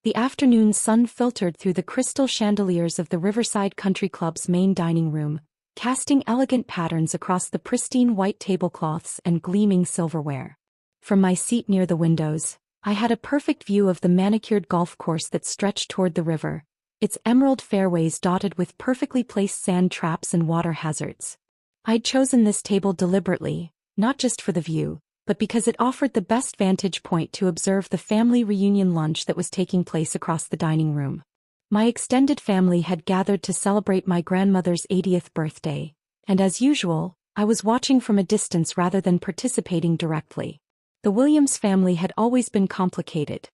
The afternoon sun filtered through the crystal chandeliers of the Riverside Country Club's main dining room, casting elegant patterns across the pristine white tablecloths and gleaming silverware. From my seat near the windows, I had a perfect view of the manicured golf course that stretched toward the river, its emerald fairways dotted with perfectly placed sand traps and water hazards. I'd chosen this table deliberately, not just for the view, but because it offered the best vantage point to observe the family reunion lunch that was taking place across the dining room. My extended family had gathered to celebrate my grandmother's 80th birthday, and as usual, I was watching from a distance rather than participating directly. The Williams family had always been complicated.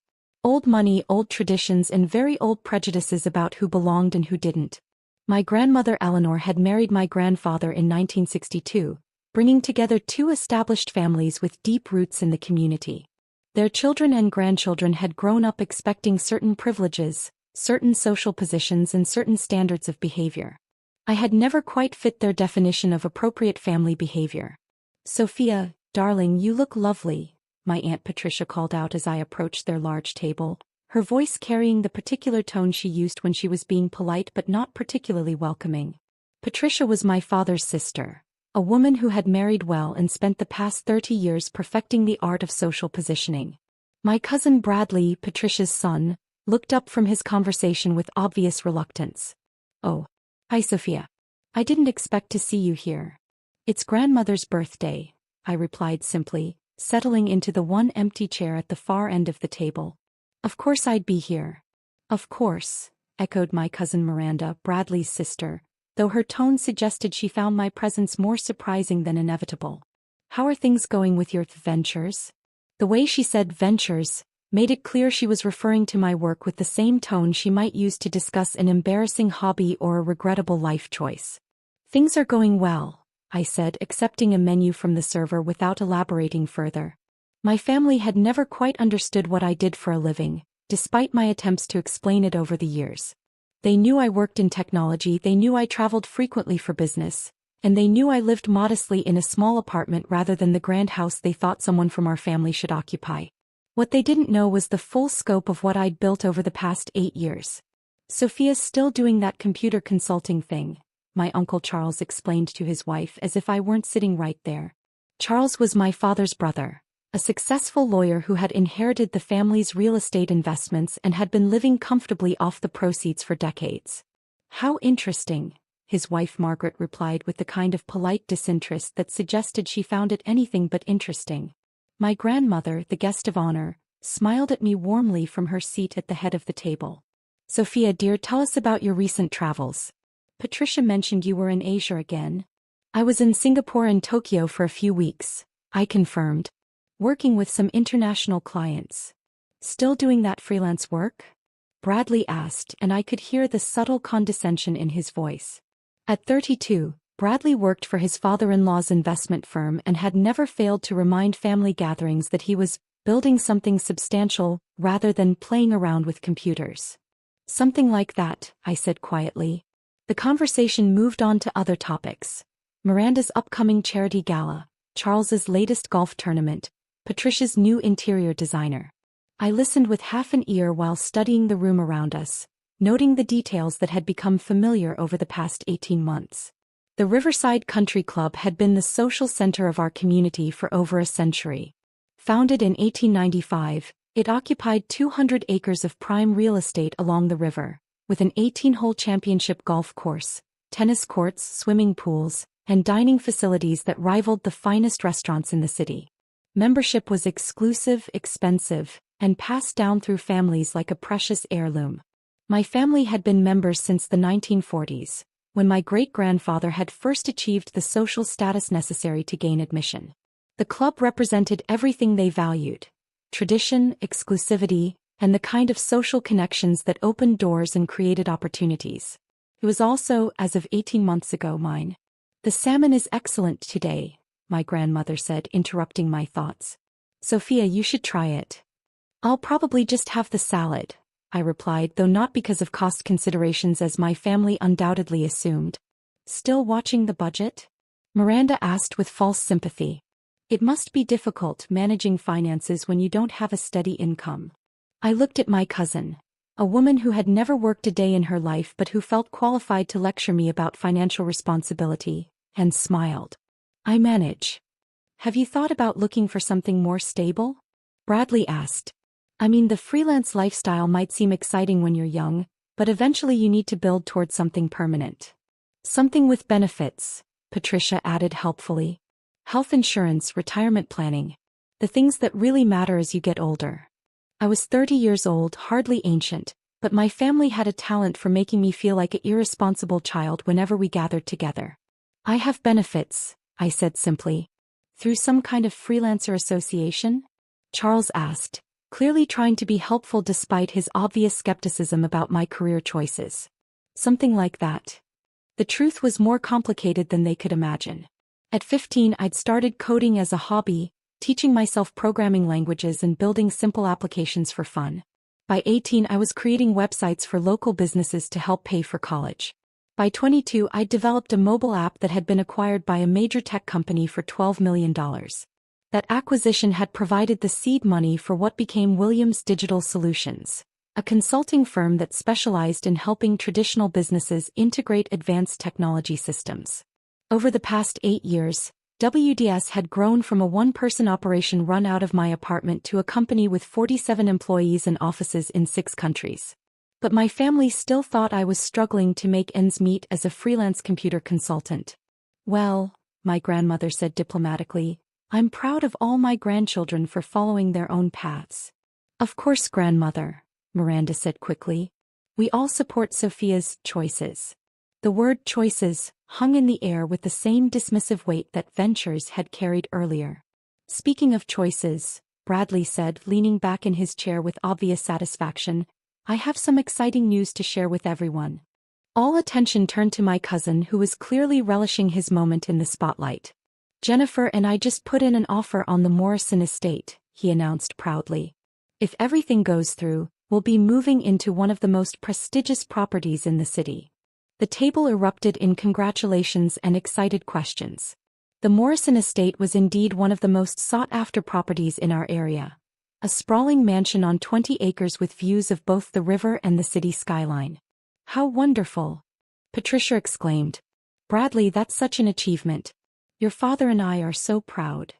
Old money, old traditions, and very old prejudices about who belonged and who didn't. My grandmother Eleanor had married my grandfather in 1962, bringing together two established families with deep roots in the community. Their children and grandchildren had grown up expecting certain privileges, certain social positions, and certain standards of behavior. I had never quite fit their definition of appropriate family behavior. "Sophia, darling, you look lovely," my Aunt Patricia called out as I approached their large table, her voice carrying the particular tone she used when she was being polite but not particularly welcoming. Patricia was my father's sister, a woman who had married well and spent the past 30 years perfecting the art of social positioning. My cousin Bradley, Patricia's son, looked up from his conversation with obvious reluctance. "Oh. Hi, Sophia. I didn't expect to see you here." "It's grandmother's birthday," I replied simply, settling into the one empty chair at the far end of the table. "Of course I'd be here." "Of course," echoed my cousin Miranda, Bradley's sister, though her tone suggested she found my presence more surprising than inevitable. "How are things going with your ventures?" The way she said ventures made it clear she was referring to my work with the same tone she might use to discuss an embarrassing hobby or a regrettable life choice. "Things are going well," I said, accepting a menu from the server without elaborating further. My family had never quite understood what I did for a living, despite my attempts to explain it over the years. They knew I worked in technology, they knew I traveled frequently for business, and they knew I lived modestly in a small apartment rather than the grand house they thought someone from our family should occupy. What they didn't know was the full scope of what I'd built over the past 8 years. "Sophia's still doing that computer consulting thing," my Uncle Charles explained to his wife as if I weren't sitting right there. Charles was my father's brother, a successful lawyer who had inherited the family's real estate investments and had been living comfortably off the proceeds for decades. "How interesting," his wife Margaret replied with the kind of polite disinterest that suggested she found it anything but interesting. My grandmother, the guest of honor, smiled at me warmly from her seat at the head of the table. "Sophia dear, tell us about your recent travels. Patricia mentioned you were in Asia again." "I was in Singapore and Tokyo for a few weeks," I confirmed, "working with some international clients." "Still doing that freelance work?" Bradley asked, and I could hear the subtle condescension in his voice. At 32, Bradley worked for his father-in-law's investment firm and had never failed to remind family gatherings that he was building something substantial rather than playing around with computers. "Something like that," I said quietly. The conversation moved on to other topics. Miranda's upcoming charity gala, Charles's latest golf tournament, Patricia's new interior designer. I listened with half an ear while studying the room around us, noting the details that had become familiar over the past 18 months. The Riverside Country Club had been the social center of our community for over a century. Founded in 1895, it occupied 200 acres of prime real estate along the river, with an 18-hole championship golf course, tennis courts, swimming pools, and dining facilities that rivaled the finest restaurants in the city. Membership was exclusive, expensive, and passed down through families like a precious heirloom. My family had been members since the 1940s, when my great-grandfather had first achieved the social status necessary to gain admission. The club represented everything they valued: tradition, exclusivity, and the kind of social connections that opened doors and created opportunities. It was also, as of 18 months ago, mine. "The salmon is excellent today," my grandmother said, interrupting my thoughts. "Sophia, you should try it." "I'll probably just have the salad," I replied, though not because of cost considerations as my family undoubtedly assumed. "Still watching the budget?" Miranda asked with false sympathy. "It must be difficult managing finances when you don't have a steady income." I looked at my cousin. a woman who had never worked a day in her life but who felt qualified to lecture me about financial responsibility, and smiled. I manage. Have you thought about looking for something more stable? Bradley asked. I mean, the freelance lifestyle might seem exciting when you're young, but eventually you need to build towards something permanent. Something with benefits, Patricia added helpfully. Health insurance, retirement planning. The things that really matter as you get older. I was 30 years old, hardly ancient, but my family had a talent for making me feel like an irresponsible child whenever we gathered together. I have benefits, I said simply. Through some kind of freelancer association? Charles asked, clearly trying to be helpful despite his obvious skepticism about my career choices. Something like that. The truth was more complicated than they could imagine. At 15, I'd started coding as a hobby, teaching myself programming languages and building simple applications for fun. By 18, I was creating websites for local businesses to help pay for college. By 22, I'd developed a mobile app that had been acquired by a major tech company for $12 million. That acquisition had provided the seed money for what became Williams Digital Solutions, a consulting firm that specialized in helping traditional businesses integrate advanced technology systems. Over the past 8 years, WDS had grown from a one-person operation run out of my apartment to a company with 47 employees and offices in 6 countries. But my family still thought I was struggling to make ends meet as a freelance computer consultant. Well, my grandmother said diplomatically, I'm proud of all my grandchildren for following their own paths. Of course, grandmother, Miranda said quickly. We all support Sophia's choices. The word choices hung in the air with the same dismissive weight that ventures had carried earlier. Speaking of choices, Bradley said, leaning back in his chair with obvious satisfaction, I have some exciting news to share with everyone. All attention turned to my cousin, who was clearly relishing his moment in the spotlight. Jennifer and I just put in an offer on the Morrison estate, he announced proudly. If everything goes through, we'll be moving into one of the most prestigious properties in the city. The table erupted in congratulations and excited questions. The Morrison estate was indeed one of the most sought-after properties in our area. A sprawling mansion on 20 acres with views of both the river and the city skyline. How wonderful! Patricia exclaimed. Bradley, that's such an achievement. Your father and I are so proud.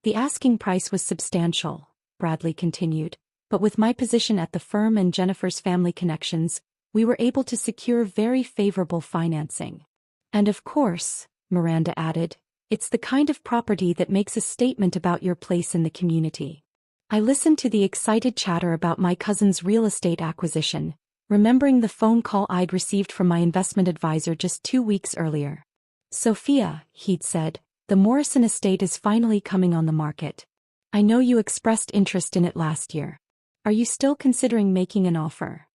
The asking price was substantial, Bradley continued, but with my position at the firm and Jennifer's family connections, we were able to secure very favorable financing. And of course, Miranda added, it's the kind of property that makes a statement about your place in the community. I listened to the excited chatter about my cousin's real estate acquisition, remembering the phone call I'd received from my investment advisor just 2 weeks earlier. Sophia, he'd said, the Morrison estate is finally coming on the market. I know you expressed interest in it last year. Are you still considering making an offer?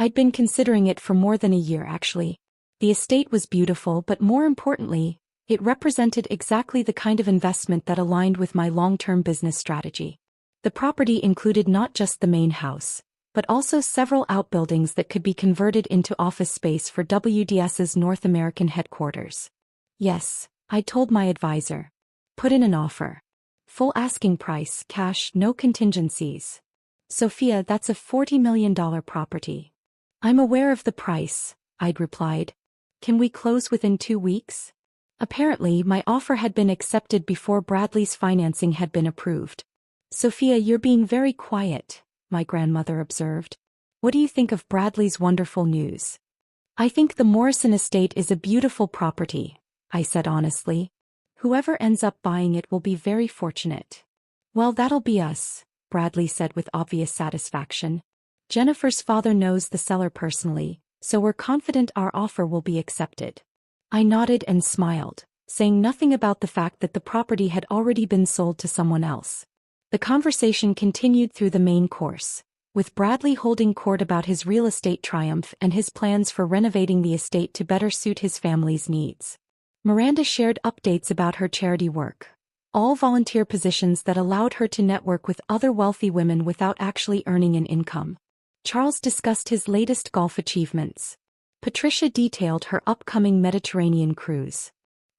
I'd been considering it for more than a year, actually. The estate was beautiful, but more importantly, it represented exactly the kind of investment that aligned with my long-term business strategy. The property included not just the main house, but also several outbuildings that could be converted into office space for WDS's North American headquarters. Yes, I told my advisor. Put in an offer. Full asking price, cash, no contingencies. Sophia, that's a $40 million property. I'm aware of the price, I'd replied. Can we close within 2 weeks? Apparently, my offer had been accepted before Bradley's financing had been approved. Sophia, you're being very quiet, my grandmother observed. What do you think of Bradley's wonderful news? I think the Morrison estate is a beautiful property, I said honestly. Whoever ends up buying it will be very fortunate. Well, that'll be us, Bradley said with obvious satisfaction. Jennifer's father knows the seller personally, so we're confident our offer will be accepted. I nodded and smiled, saying nothing about the fact that the property had already been sold to someone else. The conversation continued through the main course, with Bradley holding court about his real estate triumph and his plans for renovating the estate to better suit his family's needs. Miranda shared updates about her charity work, all volunteer positions that allowed her to network with other wealthy women without actually earning an income. Charles discussed his latest golf achievements. Patricia detailed her upcoming Mediterranean cruise.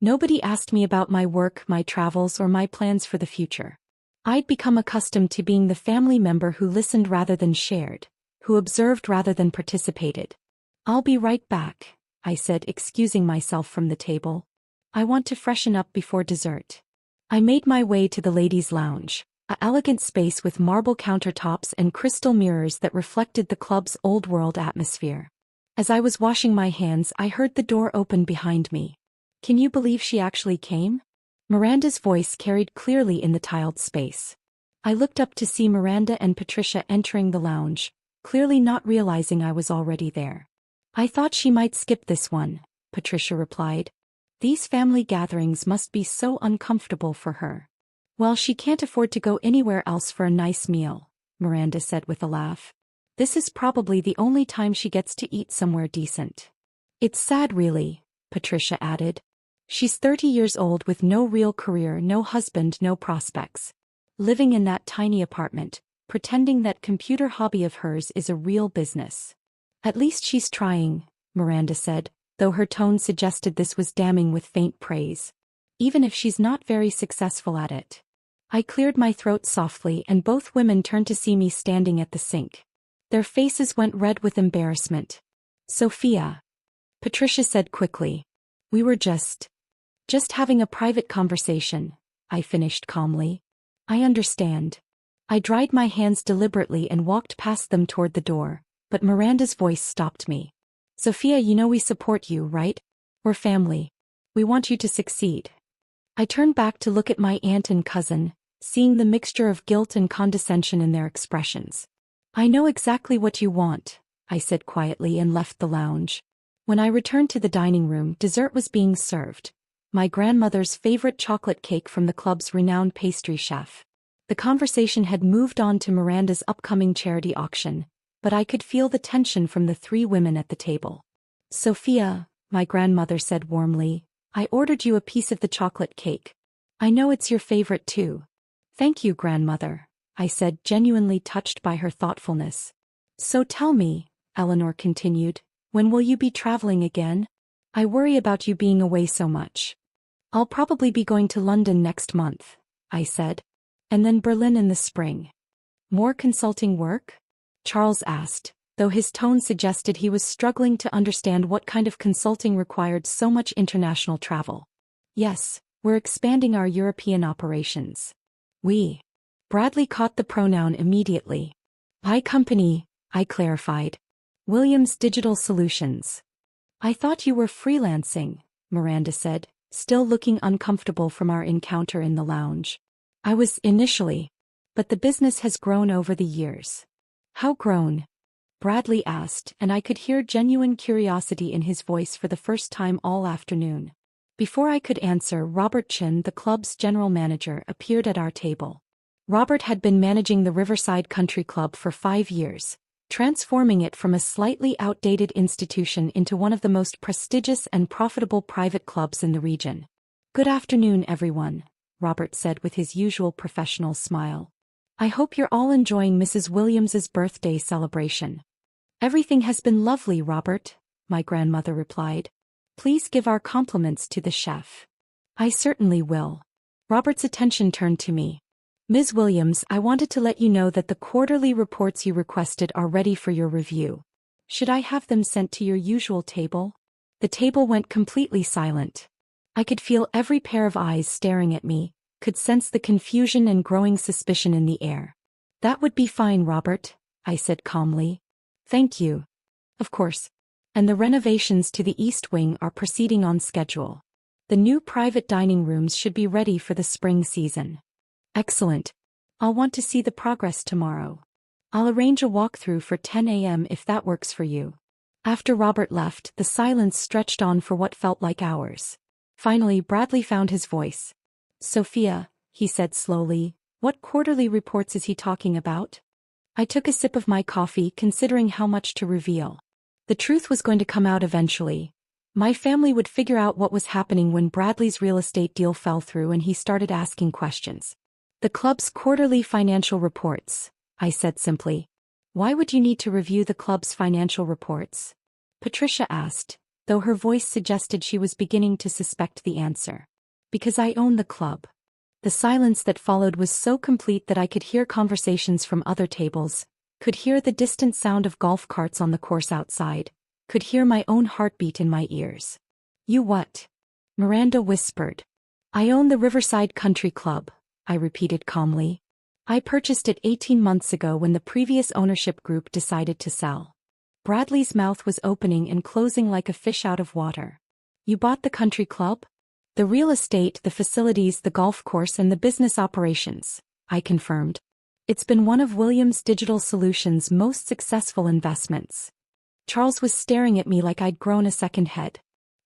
Nobody asked me about my work, my travels, or my plans for the future. I'd become accustomed to being the family member who listened rather than shared, who observed rather than participated. "I'll be right back," I said, excusing myself from the table. "I want to freshen up before dessert." I made my way to the ladies' lounge, an elegant space with marble countertops and crystal mirrors that reflected the club's old-world atmosphere. As I was washing my hands, I heard the door open behind me. "Can you believe she actually came?" Miranda's voice carried clearly in the tiled space. I looked up to see Miranda and Patricia entering the lounge, clearly not realizing I was already there. "I thought she might skip this one," Patricia replied. "These family gatherings must be so uncomfortable for her." "Well, she can't afford to go anywhere else for a nice meal," Miranda said with a laugh. "This is probably the only time she gets to eat somewhere decent." "It's sad really," Patricia added. "She's 30 years old with no real career, no husband, no prospects. Living in that tiny apartment, pretending that computer hobby of hers is a real business." "At least she's trying," Miranda said, though her tone suggested this was damning with faint praise. "Even if she's not very successful at it." I cleared my throat softly and both women turned to see me standing at the sink. Their faces went red with embarrassment. "Sophia," Patricia said quickly. "We were just having a private conversation," I finished calmly. "I understand." I dried my hands deliberately and walked past them toward the door, but Miranda's voice stopped me. "Sophia, you know we support you, right? We're family. We want you to succeed." I turned back to look at my aunt and cousin, seeing the mixture of guilt and condescension in their expressions. "I know exactly what you want," I said quietly and left the lounge. When I returned to the dining room, dessert was being served. My grandmother's favorite chocolate cake from the club's renowned pastry chef. The conversation had moved on to Miranda's upcoming charity auction, but I could feel the tension from the three women at the table. "Sophia," my grandmother said warmly, "I ordered you a piece of the chocolate cake. I know it's your favorite too." "Thank you, grandmother," I said, genuinely touched by her thoughtfulness. "So tell me," Eleanor continued, "when will you be traveling again? I worry about you being away so much." "I'll probably be going to London next month," I said. "And then Berlin in the spring." "More consulting work?" Charles asked, though his tone suggested he was struggling to understand what kind of consulting required so much international travel. "Yes, we're expanding our European operations." "We." Bradley caught the pronoun immediately. "My company," I clarified. "Williams Digital Solutions." "I thought you were freelancing," Miranda said, still looking uncomfortable from our encounter in the lounge. "I was initially, but the business has grown over the years." "How grown?" Bradley asked, and I could hear genuine curiosity in his voice for the first time all afternoon. Before I could answer, Robert Chin, the club's general manager, appeared at our table. Robert had been managing the Riverside Country Club for 5 years, transforming it from a slightly outdated institution into one of the most prestigious and profitable private clubs in the region. "Good afternoon, everyone," Robert said with his usual professional smile. "I hope you're all enjoying Mrs. Williams's birthday celebration." "Everything has been lovely, Robert," my grandmother replied. "Please give our compliments to the chef." "I certainly will." Robert's attention turned to me. "Ms. Williams, I wanted to let you know that the quarterly reports you requested are ready for your review. Should I have them sent to your usual table?" The table went completely silent. I could feel every pair of eyes staring at me, could sense the confusion and growing suspicion in the air. "That would be fine, Robert," I said calmly. "Thank you." "Of course. And the renovations to the East Wing are proceeding on schedule. The new private dining rooms should be ready for the spring season." "Excellent. I'll want to see the progress tomorrow. I'll arrange a walkthrough for 10 a.m. if that works for you." After Robert left, the silence stretched on for what felt like hours. Finally, Bradley found his voice. "Sophia," he said slowly, "what quarterly reports is he talking about?" I took a sip of my coffee, considering how much to reveal. The truth was going to come out eventually. My family would figure out what was happening when Bradley's real estate deal fell through and he started asking questions. "The club's quarterly financial reports," I said simply. "Why would you need to review the club's financial reports?" Patricia asked, though her voice suggested she was beginning to suspect the answer. "Because I own the club." The silence that followed was so complete that I could hear conversations from other tables, Could hear the distant sound of golf carts on the course outside. Could hear my own heartbeat in my ears. You what? Miranda whispered. I own the Riverside Country Club, I repeated calmly. I purchased it 18 months ago when the previous ownership group decided to sell. Bradley's mouth was opening and closing like a fish out of water. You bought the country club? The real estate, the facilities, the golf course, and the business operations, I confirmed. It's been one of Williams Digital Solutions' most successful investments. Charles was staring at me like I'd grown a second head.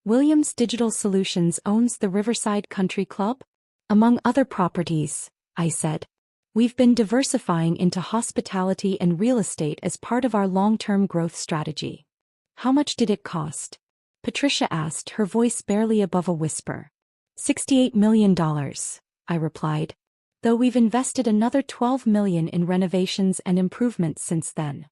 Williams Digital Solutions owns the Riverside Country Club? Among other properties, I said. We've been diversifying into hospitality and real estate as part of our long-term growth strategy. How much did it cost? Patricia asked, her voice barely above a whisper. $68 million, I replied. Though we've invested another $12 million in renovations and improvements since then.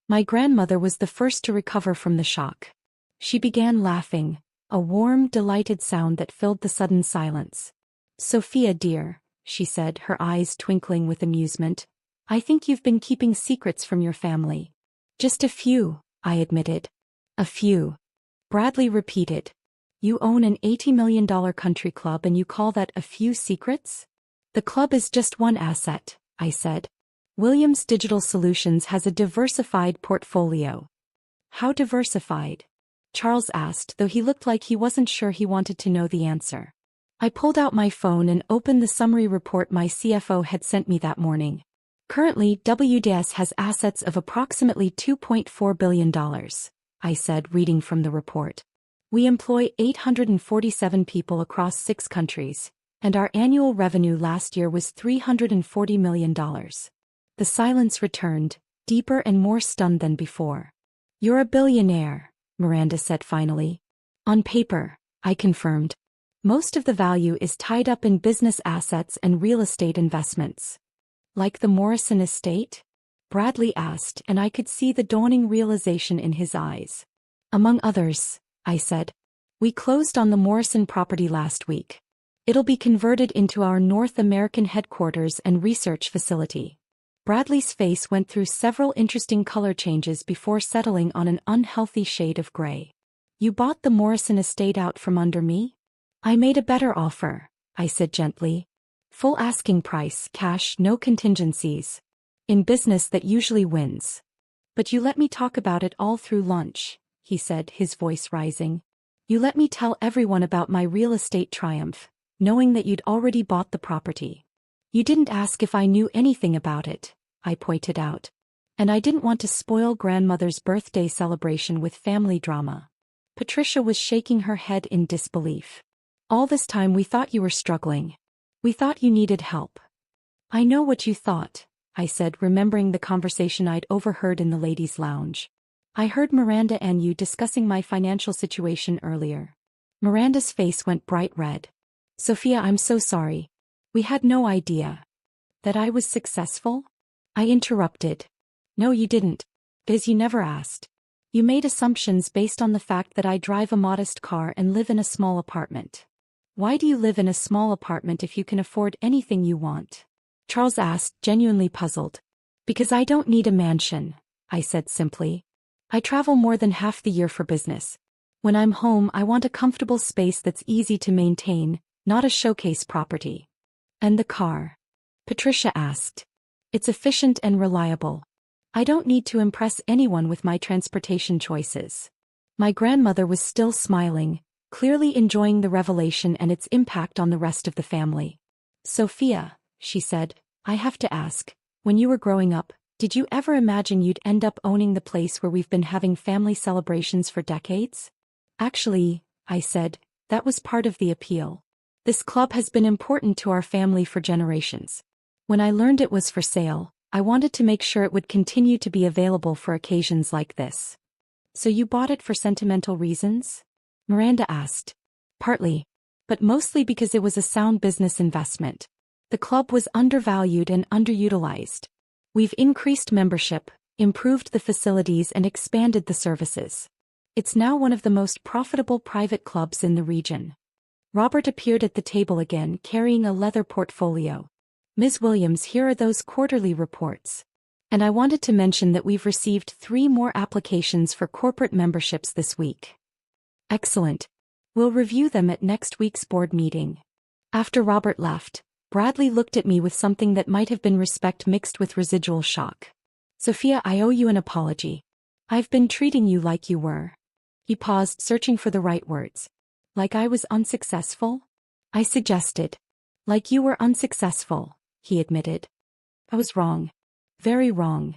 My grandmother was the first to recover from the shock. She began laughing, a warm, delighted sound that filled the sudden silence. Sophia dear, she said, her eyes twinkling with amusement, I think you've been keeping secrets from your family. Just a few, I admitted. A few. Bradley repeated. You own an $80 million country club and you call that a few secrets? The club is just one asset, I said. Williams Digital Solutions has a diversified portfolio. How diversified? Charles asked, though he looked like he wasn't sure he wanted to know the answer. I pulled out my phone and opened the summary report my CFO had sent me that morning. Currently, WDS has assets of approximately $2.4 billion, I said, reading from the report. We employ 847 people across 6 countries, and our annual revenue last year was $340 million. The silence returned, deeper and more stunned than before. You're a billionaire, Miranda said finally. On paper, I confirmed. Most of the value is tied up in business assets and real estate investments. Like the Morrison estate? Bradley asked, and I could see the dawning realization in his eyes. Among others, I said. We closed on the Morrison property last week. It'll be converted into our North American headquarters and research facility. Bradley's face went through several interesting color changes before settling on an unhealthy shade of gray. You bought the Morrison estate out from under me? I made a better offer, I said gently. Full asking price, cash, no contingencies. In business that usually wins. But you let me talk about it all through lunch, he said, his voice rising. You let me tell everyone about my real estate triumph, knowing that you'd already bought the property. You didn't ask if I knew anything about it, I pointed out. And I didn't want to spoil grandmother's birthday celebration with family drama. Patricia was shaking her head in disbelief. All this time we thought you were struggling. We thought you needed help. I know what you thought, I said, remembering the conversation I'd overheard in the ladies' lounge. I heard Miranda and you discussing my financial situation earlier. Miranda's face went bright red. Sophia, I'm so sorry. We had no idea. That I was successful? I interrupted. No, you didn't. Biz, you never asked. You made assumptions based on the fact that I drive a modest car and live in a small apartment. Why do you live in a small apartment if you can afford anything you want? Charles asked, genuinely puzzled. Because I don't need a mansion, I said simply. I travel more than half the year for business. When I'm home, I want a comfortable space that's easy to maintain, not a showcase property. And the car? Patricia asked. It's efficient and reliable. I don't need to impress anyone with my transportation choices. My grandmother was still smiling, clearly enjoying the revelation and its impact on the rest of the family. Sophia, she said, I have to ask, when you were growing up, did you ever imagine you'd end up owning the place where we've been having family celebrations for decades? Actually, I said, that was part of the appeal. This club has been important to our family for generations. When I learned it was for sale, I wanted to make sure it would continue to be available for occasions like this. So you bought it for sentimental reasons? Miranda asked. Partly. But mostly because it was a sound business investment. The club was undervalued and underutilized. We've increased membership, improved the facilities and expanded the services. It's now one of the most profitable private clubs in the region. Robert appeared at the table again, carrying a leather portfolio. Ms. Williams, here are those quarterly reports. And I wanted to mention that we've received 3 more applications for corporate memberships this week. Excellent. We'll review them at next week's board meeting. After Robert left, Bradley looked at me with something that might have been respect mixed with residual shock. Sophia, I owe you an apology. I've been treating you like you were. He paused, searching for the right words. Like I was unsuccessful? I suggested. Like you were unsuccessful, he admitted. I was wrong. Very wrong.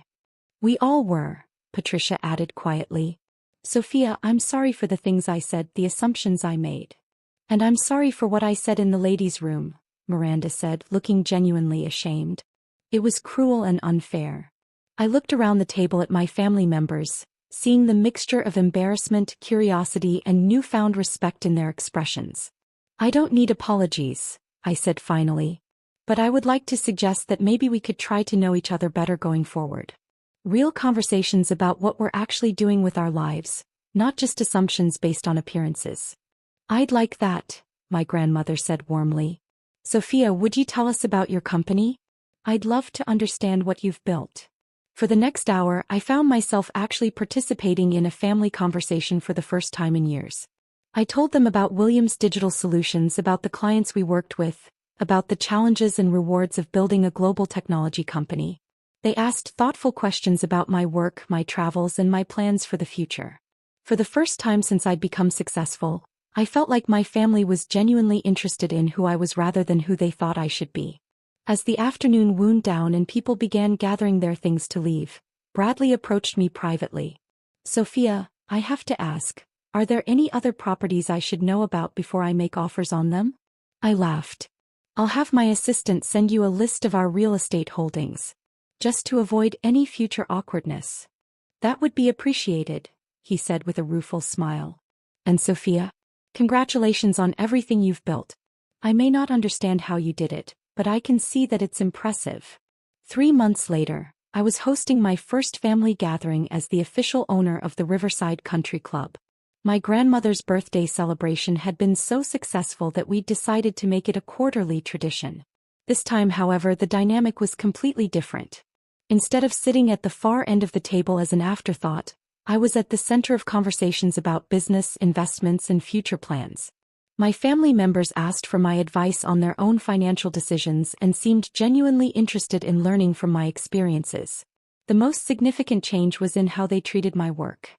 We all were, Patricia added quietly. Sophia, I'm sorry for the things I said, the assumptions I made. And I'm sorry for what I said in the ladies' room, Miranda said, looking genuinely ashamed. It was cruel and unfair. I looked around the table at my family members, seeing the mixture of embarrassment, curiosity, and newfound respect in their expressions. I don't need apologies, I said finally. But I would like to suggest that maybe we could try to know each other better going forward. Real conversations about what we're actually doing with our lives, not just assumptions based on appearances. I'd like that, my grandmother said warmly. Sophia, would you tell us about your company? I'd love to understand what you've built. For the next hour, I found myself actually participating in a family conversation for the first time in years. I told them about Williams Digital Solutions, about the clients we worked with, about the challenges and rewards of building a global technology company. They asked thoughtful questions about my work, my travels, and my plans for the future. For the first time since I'd become successful, I felt like my family was genuinely interested in who I was rather than who they thought I should be. As the afternoon wound down and people began gathering their things to leave, Bradley approached me privately. Sophia, I have to ask, are there any other properties I should know about before I make offers on them? I laughed. I'll have my assistant send you a list of our real estate holdings, just to avoid any future awkwardness. That would be appreciated, he said with a rueful smile. And Sophia, congratulations on everything you've built. I may not understand how you did it, but I can see that it's impressive. 3 months later, I was hosting my first family gathering as the official owner of the Riverside Country Club. My grandmother's birthday celebration had been so successful that we'd decided to make it a quarterly tradition. This time, however, the dynamic was completely different. Instead of sitting at the far end of the table as an afterthought, I was at the center of conversations about business, investments, and future plans. My family members asked for my advice on their own financial decisions and seemed genuinely interested in learning from my experiences. The most significant change was in how they treated my work.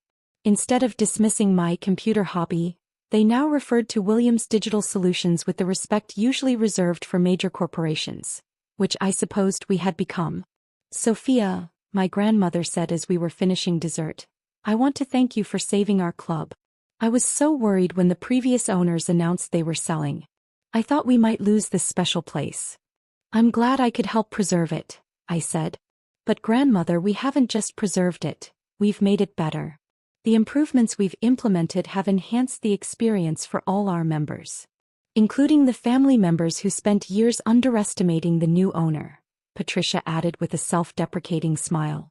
Instead of dismissing my computer hobby, they now referred to Williams Digital Solutions with the respect usually reserved for major corporations, which I supposed we had become. Sophia, my grandmother said as we were finishing dessert, I want to thank you for saving our club. I was so worried when the previous owners announced they were selling. I thought we might lose this special place. I'm glad I could help preserve it, I said. But grandmother, we haven't just preserved it, we've made it better. The improvements we've implemented have enhanced the experience for all our members, including the family members who spent years underestimating the new owner, Patricia added with a self-deprecating smile.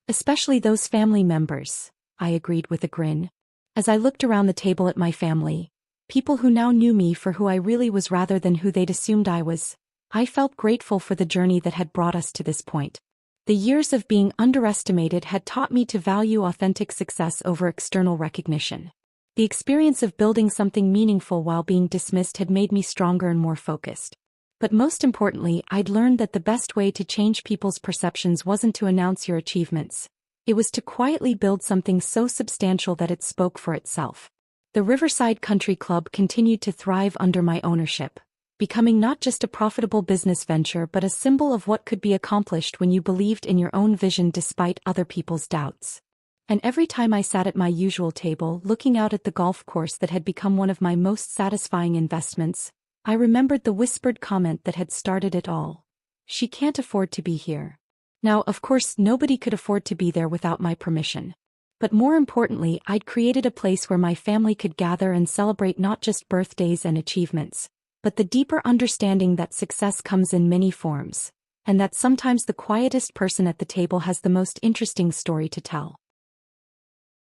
Especially those family members, I agreed with a grin. As I looked around the table at my family, people who now knew me for who I really was rather than who they'd assumed I was, I felt grateful for the journey that had brought us to this point. The years of being underestimated had taught me to value authentic success over external recognition. The experience of building something meaningful while being dismissed had made me stronger and more focused. But most importantly, I'd learned that the best way to change people's perceptions wasn't to announce your achievements. It was to quietly build something so substantial that it spoke for itself. The Riverside Country Club continued to thrive under my ownership, becoming not just a profitable business venture but a symbol of what could be accomplished when you believed in your own vision despite other people's doubts. And every time I sat at my usual table looking out at the golf course that had become one of my most satisfying investments, I remembered the whispered comment that had started it all. She can't afford to be here. Now, of course, nobody could afford to be there without my permission. But more importantly, I'd created a place where my family could gather and celebrate not just birthdays and achievements, but the deeper understanding that success comes in many forms, and that sometimes the quietest person at the table has the most interesting story to tell.